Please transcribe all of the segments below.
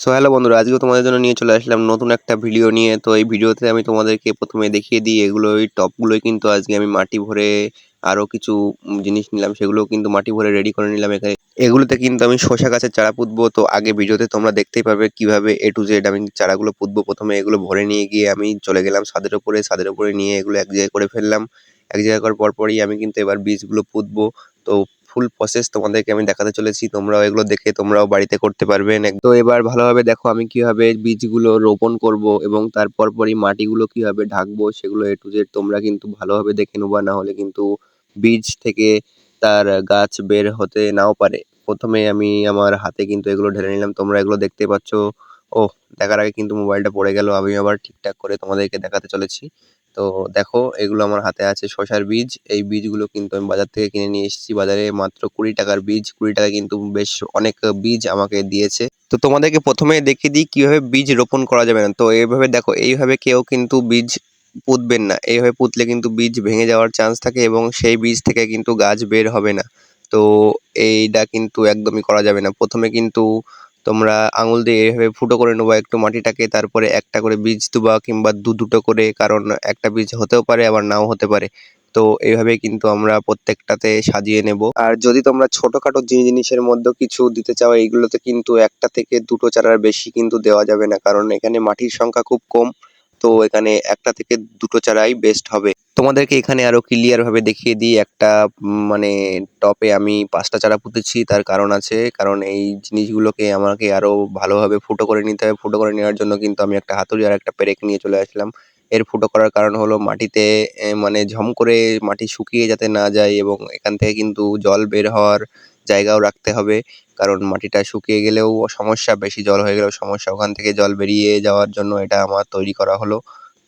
So hello বন্ধুরা, আজকেও তোমাদের জন্য নিয়ে চলে আসলাম নতুন একটা ভিডিও নিয়ে। তো এই ভিডিওতে আমি তোমাদেরকে প্রথমে দেখিয়ে দিই, এগুলো ওই টবগুলোই কিন্তু আজকে আমি মাটি ভরে আরো কিছু জিনিস নিলাম, সেগুলো কিন্তু মাটি ভরে রেডি করে নিলাম। এখানে এগুলোতে কিন্তু আমি শসা গাছের চারা পুঁতবো। তো আগে ভিডিওতে তোমরা দেখতেই পারবে কিভাবে এ টু জেড আমি চারাগুলো পুঁতবো। প্রথমে এগুলো ভরে নিয়ে গিয়ে আমি চলে গেলাম ছাদের উপরে নিয়ে এগুলো এক জায়গায় করে ফেললাম। এক জায়গায় করার পরপরই আমি কিন্তু এবার বীজগুলো পুঁতবো। তো ফুল প্রসেস তোমাদেরকে আমি দেখাতে চলেছি, তোমরাও এগুলো দেখে তোমরাও বাড়িতে করতে পারবেন। তো এবার ভালোভাবে দেখো আমি কিভাবে বীজগুলো রোপণ করব এবং তার পরপরই মাটিগুলো কিভাবে ঢাকবো, সেগুলো এ টু জেড তোমরা কিন্তু ভালোভাবে দেখে নেবা, না হলে কিন্তু বীজ থেকে তার গাছ বের হতে নাও পারে। প্রথমে আমি আমার হাতে কিন্তু এগুলো ঢেলে নিলাম, তোমরা এগুলো দেখতে পাচ্ছ। ও, দেখার আগে কিন্তু মোবাইলটা পড়ে গেল, আমি আবার ঠিকঠাক করে তোমাদেরকে দেখাতে চলেছি। তো দেখো এগুলো আমার হাতে আছে শসার বীজ। এই বীজগুলো কিন্তু আমি বাজার থেকে কিনে নিয়ে এসেছি। বাজারে মাত্র 20 টাকার বীজ, 20 টাকা কিন্তু বেশ অনেক বীজ আমাকে দিয়েছে। তো তোমাদেরকে প্রথমে দেখিয়ে দিই কিভাবে বীজ রোপণ করা যাবে না। তো এইভাবে দেখো, এইভাবে কেউ কিন্তু বীজ পুঁতবেন না। এইভাবে পুঁতলে কিন্তু বীজ ভেঙে যাওয়ার চান্স থাকে এবং সেই বীজ থেকে কিন্তু গাছ বের হবে না। তো এইটা কিন্তু একদমই করা যাবে না। প্রথমে কিন্তু তোমরা আঙুল দিয়ে এভাবে ফুটো করে নেবা একটু মাটিটাকে, তারপরে একটা করে বীজ দুবা কিংবা দুটো করে, কারণ একটা বীজ হতেও পারে আবার নাও হতে পারে। তো এইভাবে কিন্তু আমরা প্রত্যেকটাতে সাজিয়ে নেব। আর যদি তোমরা ছোটখাটো জিনিসের মধ্যে কিছু দিতে চাও, এইগুলোতে কিন্তু একটা থেকে দুটো চারার বেশি কিন্তু দেওয়া যাবে না, কারণ এখানে মাটির সংখ্যা খুব কম। তো এখানে একটা থেকে দুটো চারাই বেস্ট হবে। তোমাদেরকে এখানে আরো ক্লিয়ার ভাবে দেখিয়ে দিই, একটা মানে টপে আমি 5টা চারা পুঁতেছি। তার কারণ আছে, কারণ এই জিনিসগুলোকে আমাকে আরো ভালোভাবে ফুটো করে নিতে হবে। ফুটো করে নেওয়ার জন্য কিন্তু আমি একটা হাতুড়ি আর একটা পেরেক নিয়ে চলে আসলাম। এর ফুটো করার কারণ হলো মাটিতে মানে ঝম করে মাটি শুকিয়ে যাতে না যায়, এবং এখান থেকে কিন্তু জল বের হওয়ার জায়গাও রাখতে হবে। কারণ মাটিটা শুকিয়ে গেলেও সমস্যা, বেশি জল হয়ে গেলেও সমস্যা, ওখান থেকে জল বেরিয়ে যাওয়ার জন্য এটা আমার তৈরি করা হলো।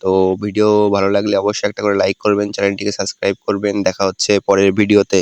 তো ভিডিও ভালো লাগলে অবশ্যই একটা করে লাইক করবেন, চ্যানেলটিকে সাবস্ক্রাইব করবেন। দেখা হচ্ছে পরের ভিডিওতে।